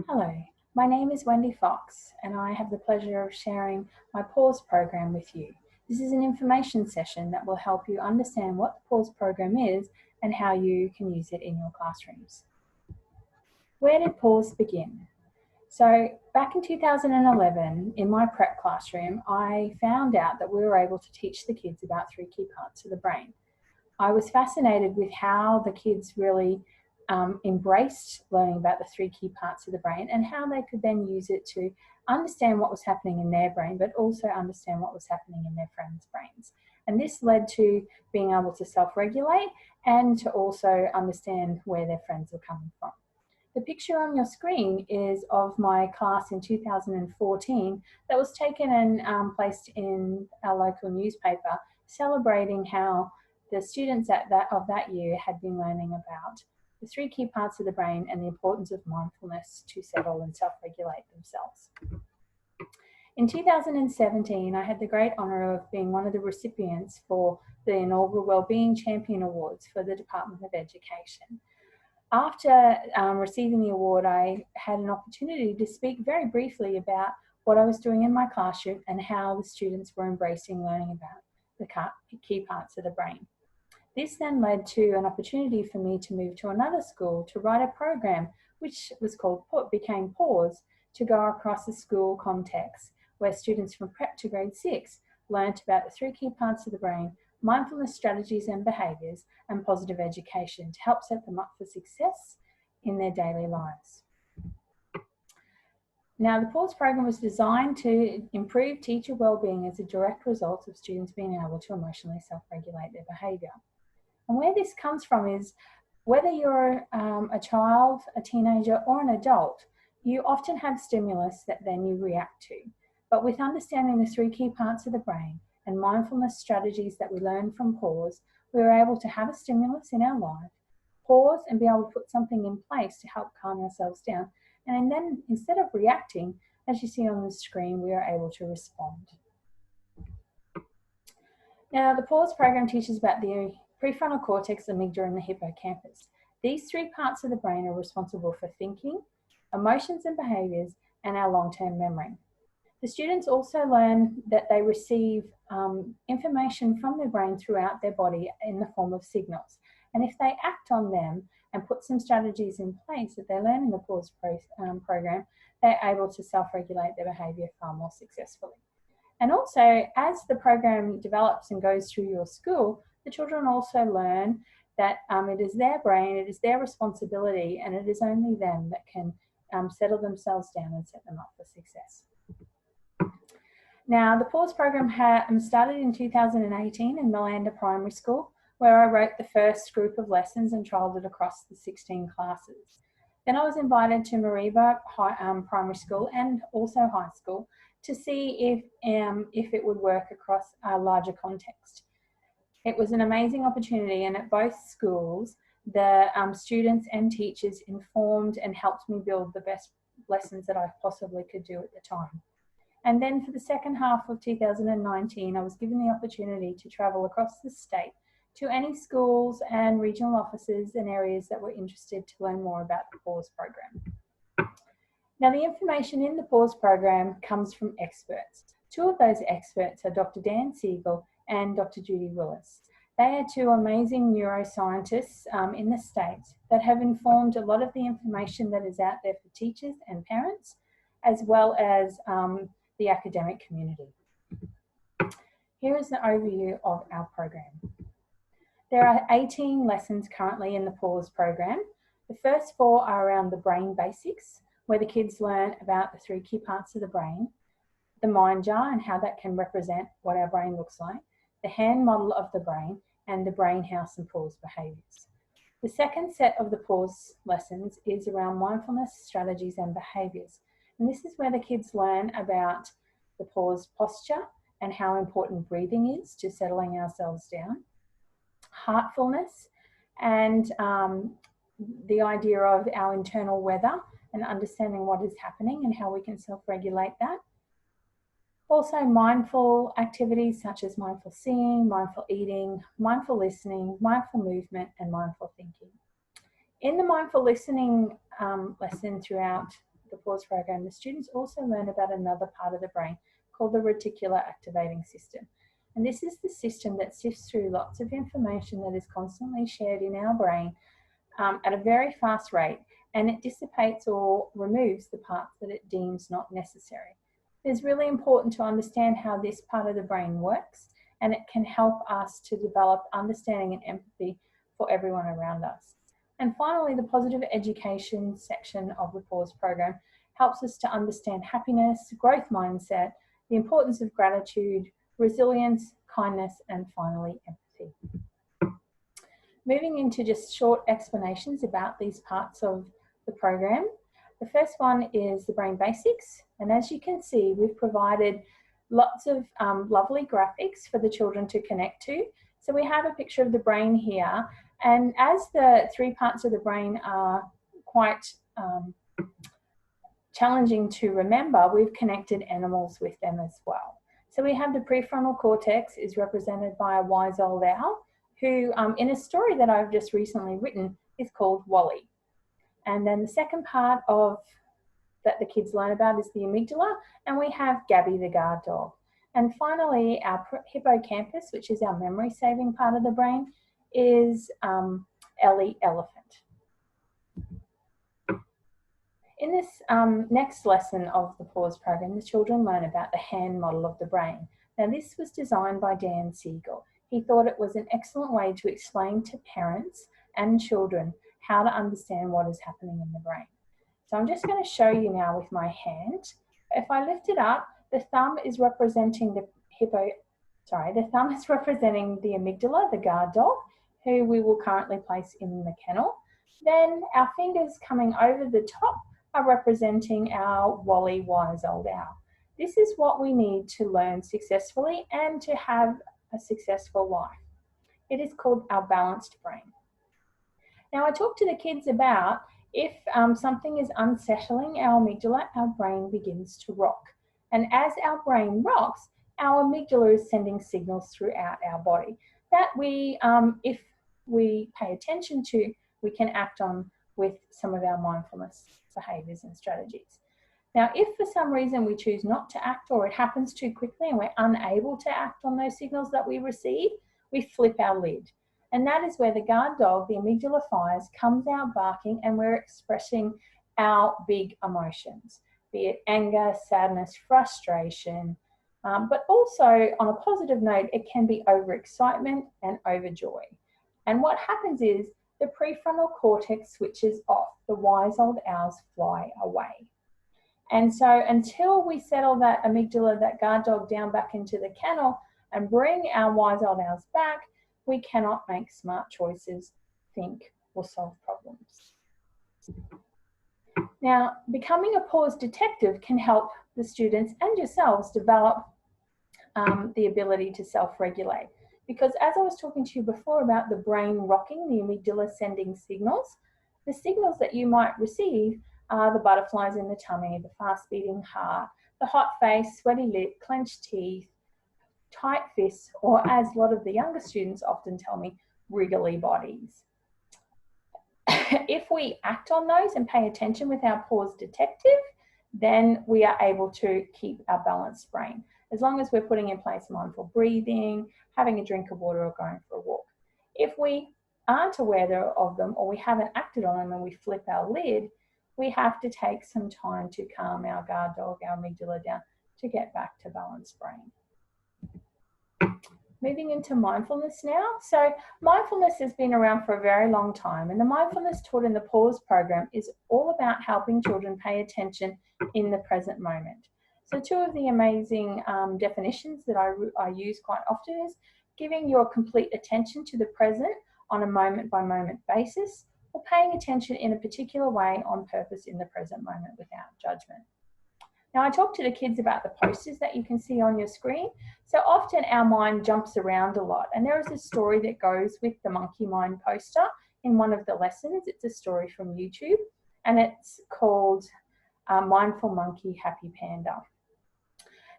Hello, my name is Wendy Fox and I have the pleasure of sharing my Pause program with you. This is an information session that will help you understand what the Pause program is and how you can use it in your classrooms. Where did Pause begin? So back in 2011, in my prep classroom, I found out that we were able to teach the kids about three key parts of the brain. I was fascinated with how the kids really embraced learning about the three key parts of the brain and how they could then use it to understand what was happening in their brain, but also understand what was happening in their friends' brains. And this led to being able to self-regulate and to also understand where their friends were coming from. The picture on your screen is of my class in 2014 that was taken and placed in our local newspaper, celebrating how the students of that year had been learning about the three key parts of the brain and the importance of mindfulness to settle and self-regulate themselves. In 2017, I had the great honour of being one of the recipients for the inaugural Wellbeing Champion Awards for the Department of Education. After receiving the award, I had an opportunity to speak very briefly about what I was doing in my classroom and how the students were embracing learning about the key parts of the brain. This then led to an opportunity for me to move to another school to write a program which became Pause, to go across the school context where students from prep to grade 6 learnt about the three key parts of the brain, mindfulness strategies and behaviours, and positive education to help set them up for success in their daily lives. Now, the Pause program was designed to improve teacher wellbeing as a direct result of students being able to emotionally self-regulate their behaviour. And where this comes from is whether you're a child, a teenager, or an adult, you often have stimulus that then you react to. But with understanding the three key parts of the brain and mindfulness strategies that we learn from Pause, we were able to have a stimulus in our life, pause and be able to put something in place to help calm ourselves down. And then instead of reacting, as you see on the screen, we are able to respond. Now, the Pause program teaches about the prefrontal cortex, amygdala, and the hippocampus. These three parts of the brain are responsible for thinking, emotions and behaviours, and our long-term memory. The students also learn that they receive information from their brain throughout their body in the form of signals. And if they act on them and put some strategies in place that they learn in the Pause program, they're able to self-regulate their behaviour far more successfully. And also, as the program develops and goes through your school, the children also learn that it is their brain, it is their responsibility, and it is only them that can settle themselves down and set them up for success. Now, the Pause program started in 2018 in Malanda Primary School, where I wrote the first group of lessons and trialled it across the 16 classes. Then I was invited to Mariba Primary School and also high school to see if it would work across a larger context. It was an amazing opportunity, and at both schools, the students and teachers informed and helped me build the best lessons that I possibly could do at the time. And then for the second half of 2019, I was given the opportunity to travel across the state to any schools and regional offices and areas that were interested to learn more about the Pause program. Now, the information in the Pause program comes from experts. Two of those experts are Dr. Dan Siegel and Dr. Judy Willis. They are two amazing neuroscientists in the States that have informed a lot of the information that is out there for teachers and parents, as well as the academic community. Here is an overview of our program. There are 18 lessons currently in the Pause program. The first 4 are around the brain basics, where the kids learn about the three key parts of the brain, the mind jar and how that can represent what our brain looks like, the hand model of the brain, and the brain house and Pause behaviours. The second set of the Pause lessons is around mindfulness, strategies and behaviours. And this is where the kids learn about the Pause posture and how important breathing is to settling ourselves down, heartfulness, and the idea of our internal weather and understanding what is happening and how we can self-regulate that. Also, mindful activities such as mindful seeing, mindful eating, mindful listening, mindful movement, and mindful thinking. In the mindful listening lesson throughout the pause program, the students also learn about another part of the brain called the reticular activating system. And this is the system that sifts through lots of information that is constantly shared in our brain at a very fast rate, and it dissipates or removes the parts that it deems not necessary. It's really important to understand how this part of the brain works, and it can help us to develop understanding and empathy for everyone around us. And finally, the positive education section of the pause program helps us to understand happiness, growth mindset, the importance of gratitude, resilience, kindness, and finally, empathy. Moving into just short explanations about these parts of the program. The first one is the brain basics. And as you can see, we've provided lots of lovely graphics for the children to connect to. So we have a picture of the brain here. And as the three parts of the brain are quite challenging to remember, we've connected animals with them as well. So we have the prefrontal cortex is represented by a wise old owl who, in a story that I've just recently written, is called Wally. And then the second part of that the kids learn about is the amygdala, and we have Gabby the guard dog. And finally, our hippocampus, which is our memory saving part of the brain, is Ellie elephant. In this next lesson of the pause program, the children learn about the hand model of the brain. Now, this was designed by Dan Siegel. He thought it was an excellent way to explain to parents and children how to understand what is happening in the brain. So I'm just going to show you now with my hand. If I lift it up, the thumb is representing the thumb is representing the amygdala, the guard dog, who we will currently place in the kennel. Then our fingers coming over the top are representing our Wally wise old owl. This is what we need to learn successfully and to have a successful life. It is called our balanced brain. Now, I talk to the kids about if something is unsettling our amygdala, our brain begins to rock. And as our brain rocks, our amygdala is sending signals throughout our body that we, if we pay attention to, we can act on with some of our mindfulness behaviours and strategies. Now, if for some reason we choose not to act, or it happens too quickly and we're unable to act on those signals that we receive, we flip our lid. And that is where the guard dog, the amygdala fires, comes out barking, and we're expressing our big emotions, be it anger, sadness, frustration, but also on a positive note, it can be overexcitement and overjoy. And what happens is the prefrontal cortex switches off, the wise old owls fly away. And so until we settle that amygdala, that guard dog, down back into the kennel and bring our wise old owls back, we cannot make smart choices, think, or solve problems. Now, becoming a pause detective can help the students and yourselves develop the ability to self-regulate. Because as I was talking to you before about the brain rocking, the amygdala sending signals, the signals that you might receive are the butterflies in the tummy, the fast beating heart, the hot face, sweaty lip, clenched teeth, tight fists, or as a lot of the younger students often tell me, wriggly bodies. If we act on those and pay attention with our pause detective, then we are able to keep our balanced brain, as long as we're putting in place mindful breathing, having a drink of water, or going for a walk. If we aren't aware of them, or we haven't acted on them and we flip our lid, we have to take some time to calm our guard dog, our amygdala down, to get back to balanced brain. Moving into mindfulness now. So mindfulness has been around for a very long time, and the mindfulness taught in the pause program is all about helping children pay attention in the present moment. So two of the amazing definitions that I use quite often is giving your complete attention to the present on a moment-by-moment basis, or paying attention in a particular way on purpose in the present moment without judgment. Now, I talk to the kids about the posters that you can see on your screen. So often our mind jumps around a lot, and there is a story that goes with the monkey mind poster in one of the lessons. It's a story from YouTube, and it's called Mindful Monkey, Happy Panda.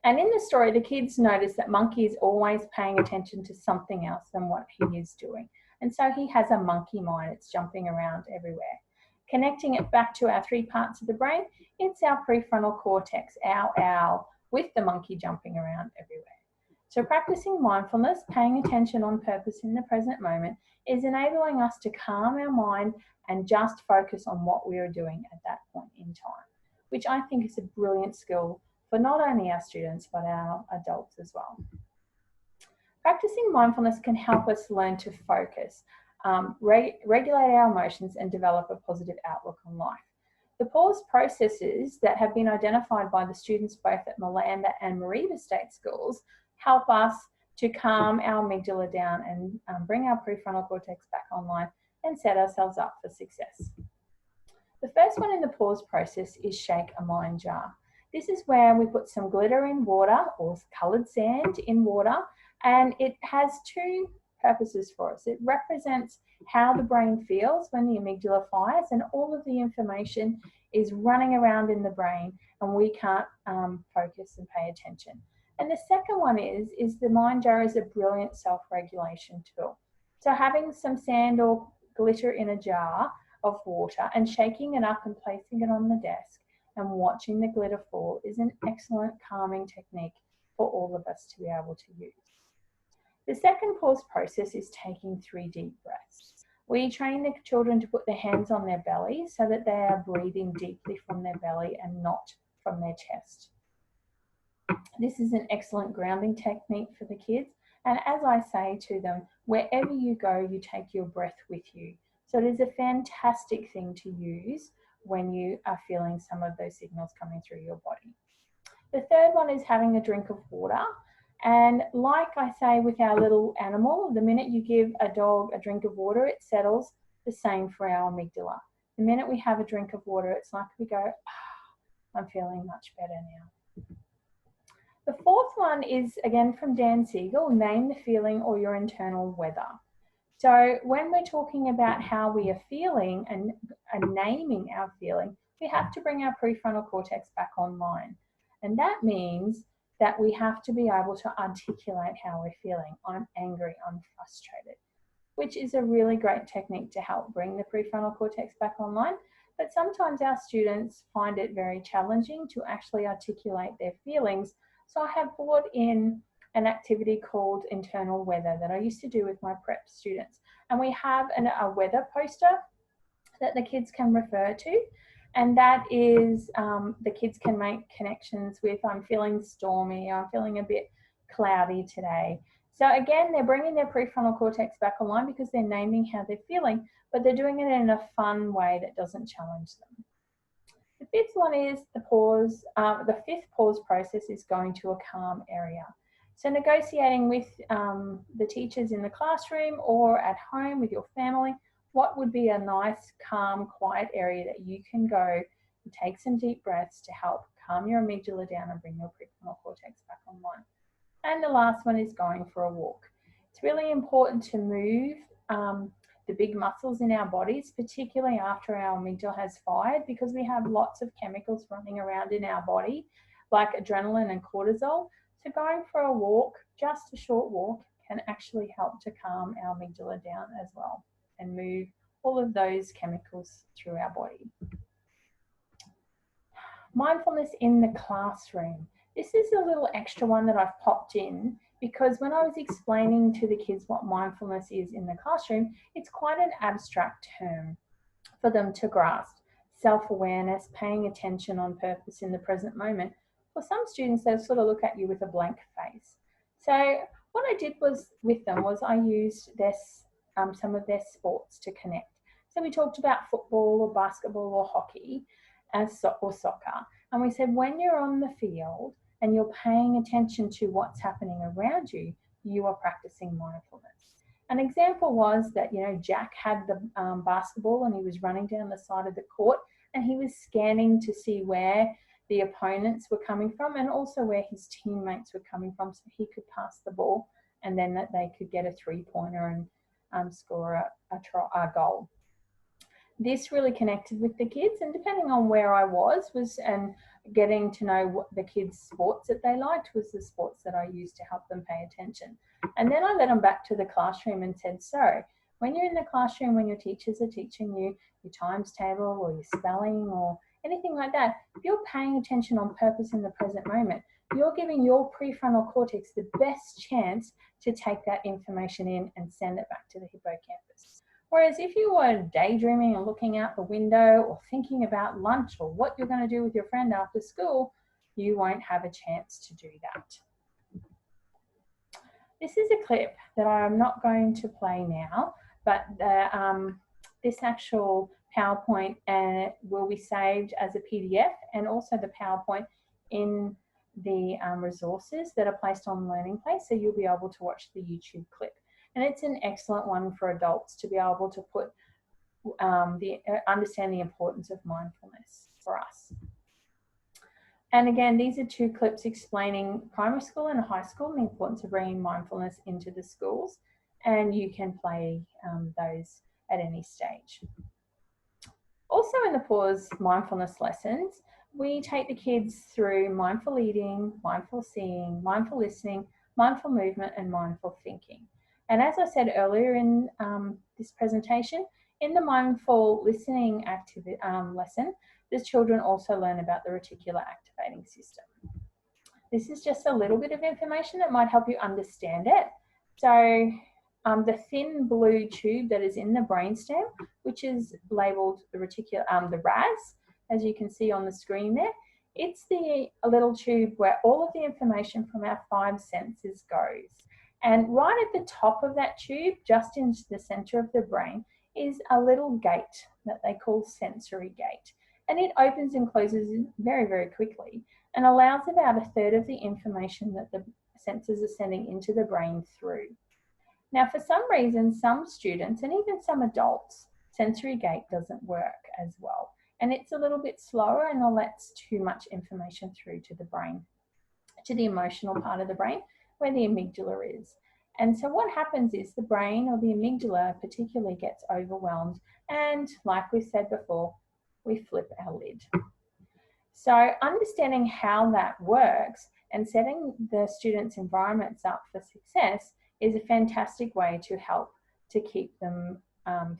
And in the story, the kids notice that Monkey is always paying attention to something else than what he is doing. And so he has a monkey mind. It's jumping around everywhere. Connecting it back to our 3 parts of the brain, it's our prefrontal cortex, our owl, with the monkey jumping around everywhere. So practicing mindfulness, paying attention on purpose in the present moment, is enabling us to calm our mind and just focus on what we are doing at that point in time, which I think is a brilliant skill for not only our students, but our adults as well. Practicing mindfulness can help us learn to focus, regulate our emotions, and develop a positive outlook on life. The pause processes that have been identified by the students both at Malanda and Mareeba State Schools help us to calm our amygdala down and bring our prefrontal cortex back online and set ourselves up for success. The first one in the pause process is shake a mind jar. This is where we put some glitter in water or coloured sand in water, and it has 2 purposes for us. It represents how the brain feels when the amygdala fires, and all of the information is running around in the brain and we can't focus and pay attention. And the second one is the mind jar is a brilliant self-regulation tool. So having some sand or glitter in a jar of water and shaking it up and placing it on the desk and watching the glitter fall is an excellent calming technique for all of us to be able to use. The second pause process is taking 3 deep breaths. We train the children to put their hands on their belly so that they are breathing deeply from their belly and not from their chest. This is an excellent grounding technique for the kids. And as I say to them, wherever you go, you take your breath with you. So it is a fantastic thing to use when you are feeling some of those signals coming through your body. The third one is having a drink of water. And like I say with our little animal, the minute you give a dog a drink of water, it settles. The same for our amygdala. The minute we have a drink of water, it's like we go, I'm feeling much better now. The fourth one is, again, from Dan Siegel, name the feeling or your internal weather. So when we're talking about how we are feeling and naming our feeling, we have to bring our prefrontal cortex back online. And that means that we have to be able to articulate how we're feeling. I'm angry, I'm frustrated, which is a really great technique to help bring the prefrontal cortex back online. But sometimes our students find it very challenging to actually articulate their feelings. So I have brought in an activity called internal weather that I used to do with my prep students. And we have a weather poster that the kids can refer to. And that is, the kids can make connections with, I'm feeling stormy, I'm feeling a bit cloudy today. So again, they're bringing their prefrontal cortex back online because they're naming how they're feeling, but they're doing it in a fun way that doesn't challenge them. The fifth one is the pause. The fifth pause process is going to a calm area. So negotiating with the teachers in the classroom or at home with your family, what would be a nice, calm, quiet area that you can go and take some deep breaths to help calm your amygdala down and bring your prefrontal cortex back online. And the last one is going for a walk. It's really important to move the big muscles in our bodies, particularly after our amygdala has fired, because we have lots of chemicals running around in our body, like adrenaline and cortisol. So going for a walk, just a short walk, can actually help to calm our amygdala down as well and move all of those chemicals through our body. Mindfulness in the classroom. This is a little extra one that I've popped in because when I was explaining to the kids what mindfulness is in the classroom, it's quite an abstract term for them to grasp. Self-awareness, paying attention on purpose in the present moment. For some students, they'll sort of look at you with a blank face. So what I did with them was I used some of their sports to connect. So we talked about football or basketball or hockey or soccer. And we said, when you're on the field and you're paying attention to what's happening around you, you are practicing mindfulness. An example was that, Jack had the basketball and he was running down the side of the court and he was scanning to see where the opponents were coming from and also where his teammates were coming from so he could pass the ball and then that they could get a three-pointer and score a goal. This really connected with the kids, and depending on where I was and getting to know what the kids' sports that they liked was the sports that I used to help them pay attention. And then I led them back to the classroom and said, so When you're in the classroom, when your teachers are teaching you your times table or your spelling or anything like that, if you're paying attention on purpose in the present moment, you're giving your prefrontal cortex the best chance to take that information in and send it back to the hippocampus. Whereas if you were daydreaming and looking out the window or thinking about lunch or what you're going to do with your friend after school, you won't have a chance to do that. This is a clip that I'm not going to play now, but this actual PowerPoint will be saved as a PDF, and also the PowerPoint in the resources that are placed on Learning Place, so you'll be able to watch the YouTube clip. And it's an excellent one for adults to be able to put understand the importance of mindfulness for us. And again, these are two clips explaining primary school and high school and the importance of bringing mindfulness into the schools, and you can play those at any stage. Also in the Pause mindfulness lessons, we take the kids through mindful eating, mindful seeing, mindful listening, mindful movement, and mindful thinking. And as I said earlier in this presentation, in the mindful listening lesson, the children also learn about the reticular activating system. This is just a little bit of information that might help you understand it. So the thin blue tube that is in the brainstem, which is labelled the RAS, as you can see on the screen there, it's a little tube where all of the information from our 5 senses goes. And right at the top of that tube, just in the centre of the brain, is a little gate that they call sensory gate. And it opens and closes very, very quickly and allows about 1/3 of the information that the senses are sending into the brain through. Now, for some reason, some students and even some adults, sensory gate doesn't work as well. And it's a little bit slower and it lets too much information through to the brain, to the emotional part of the brain where the amygdala is. And so what happens is the brain, or the amygdala particularly, gets overwhelmed. And like we said before, we flip our lid. So understanding how that works and setting the students' environments up for success is a fantastic way to help to keep them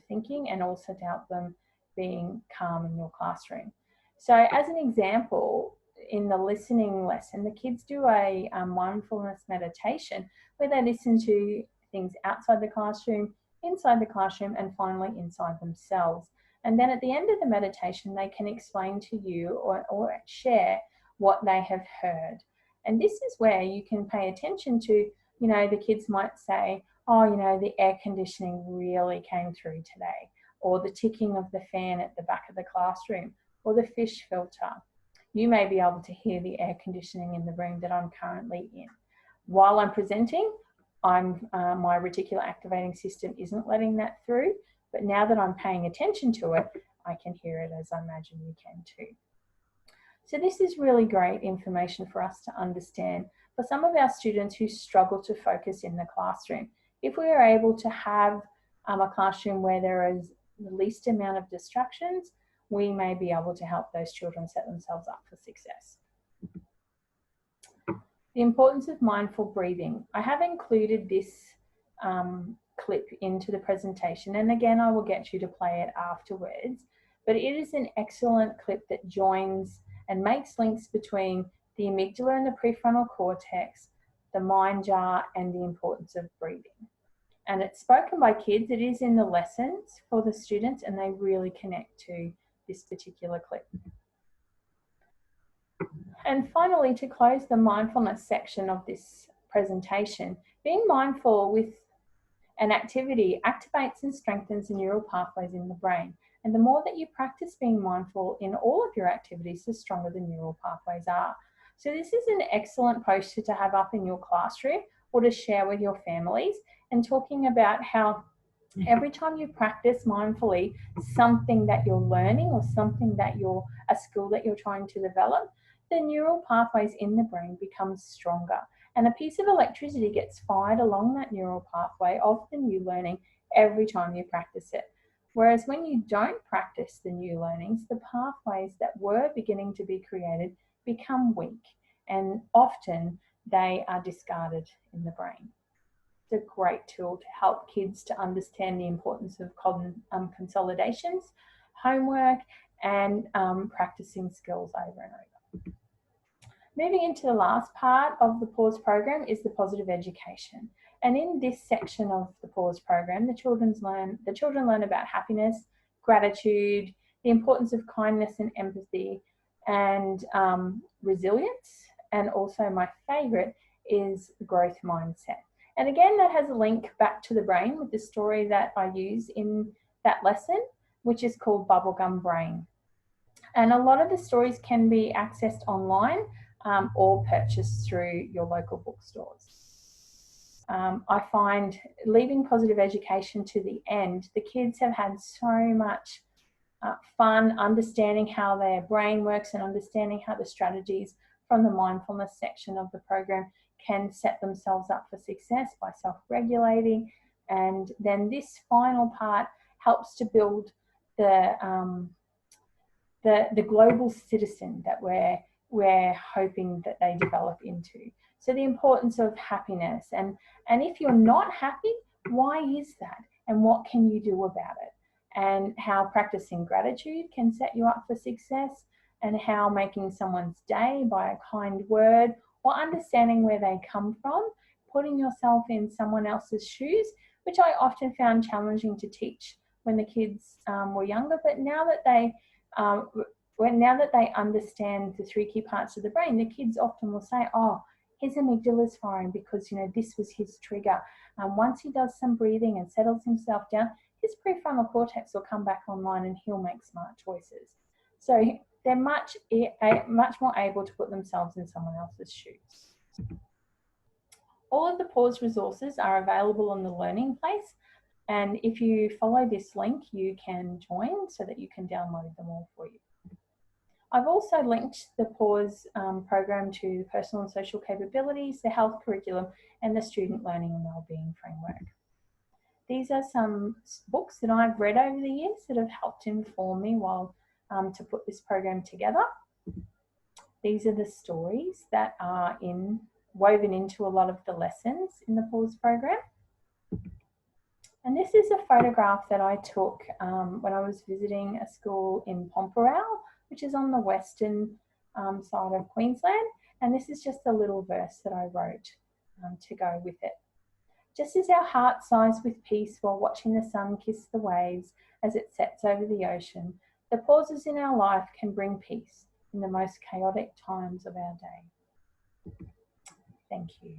thinking, and also to help them being calm in your classroom. So as an example, in the listening lesson, the kids do a mindfulness meditation where they listen to things outside the classroom, inside the classroom, and finally inside themselves. And then at the end of the meditation, they can explain to you or share what they have heard. And this is where you can pay attention to, you know, the kids might say, oh, you know, the air conditioning really came through today, or the ticking of the fan at the back of the classroom, or the fish filter. You may be able to hear the air conditioning in the room that I'm currently in. While I'm presenting, my reticular activating system isn't letting that through, but now that I'm paying attention to it, I can hear it, as I imagine you can too. So this is really great information for us to understand for some of our students who struggle to focus in the classroom. If we are able to have a classroom where there is the least amount of distractions, we may be able to help those children set themselves up for success. The importance of mindful breathing. I have included this clip into the presentation, and again I will get you to play it afterwards, but it is an excellent clip that joins and makes links between the amygdala and the prefrontal cortex, the mind jar, and the importance of breathing. And it's spoken by kids. It is in the lessons for the students, and they really connect to this particular clip. And finally, to close the mindfulness section of this presentation, being mindful with an activity activates and strengthens the neural pathways in the brain. And the more that you practice being mindful in all of your activities, the stronger the neural pathways are. So this is an excellent poster to have up in your classroom or to share with your families, and talking about how every time you practice mindfully something that you're learning or something that a skill that you're trying to develop, the neural pathways in the brain become stronger. And a piece of electricity gets fired along that neural pathway of the new learning every time you practice it. Whereas when you don't practice the new learnings, the pathways that were beginning to be created become weak, and often they are discarded in the brain. It's a great tool to help kids to understand the importance of consolidations, homework, and practicing skills over and over. Moving into the last part of the Pause program is the positive education. And in this section of the Pause program, the children learn about happiness, gratitude, the importance of kindness and empathy, and resilience. And also my favourite is growth mindset. And again, that has a link back to the brain with the story that I use in that lesson, which is called Bubblegum Brain. And a lot of the stories can be accessed online or purchased through your local bookstores. I find leaving positive education to the end, the kids have had so much fun understanding how their brain works and understanding how the strategies from the mindfulness section of the program can set themselves up for success by self-regulating. And then this final part helps to build the global citizen that we're hoping that they develop into. So the importance of happiness, and if you're not happy, why is that? And what can you do about it? And how practicing gratitude can set you up for success, and how making someone's day by a kind word or understanding where they come from, putting yourself in someone else's shoes, which I often found challenging to teach when the kids were younger. But now that they understand the 3 key parts of the brain, the kids often will say, oh, his amygdala is firing because, this was his trigger. Once he does some breathing and settles himself down, his prefrontal cortex will come back online and he'll make smart choices. So they're much more able to put themselves in someone else's shoes. All of the Pause resources are available on the Learning Place. And if you follow this link, you can join so that you can download them all for you. I've also linked the Pause program to personal and social capabilities, the health curriculum, and the student learning and wellbeing framework. These are some books that I've read over the years that have helped inform me while to put this program together. These are the stories that are woven into a lot of the lessons in the Pause program. And this is a photograph that I took when I was visiting a school in Pomperow, which is on the western side of Queensland. And this is just a little verse that I wrote to go with it. Just as our heart sighs with peace while watching the sun kiss the waves as it sets over the ocean, the pauses in our life can bring peace in the most chaotic times of our day. Thank you.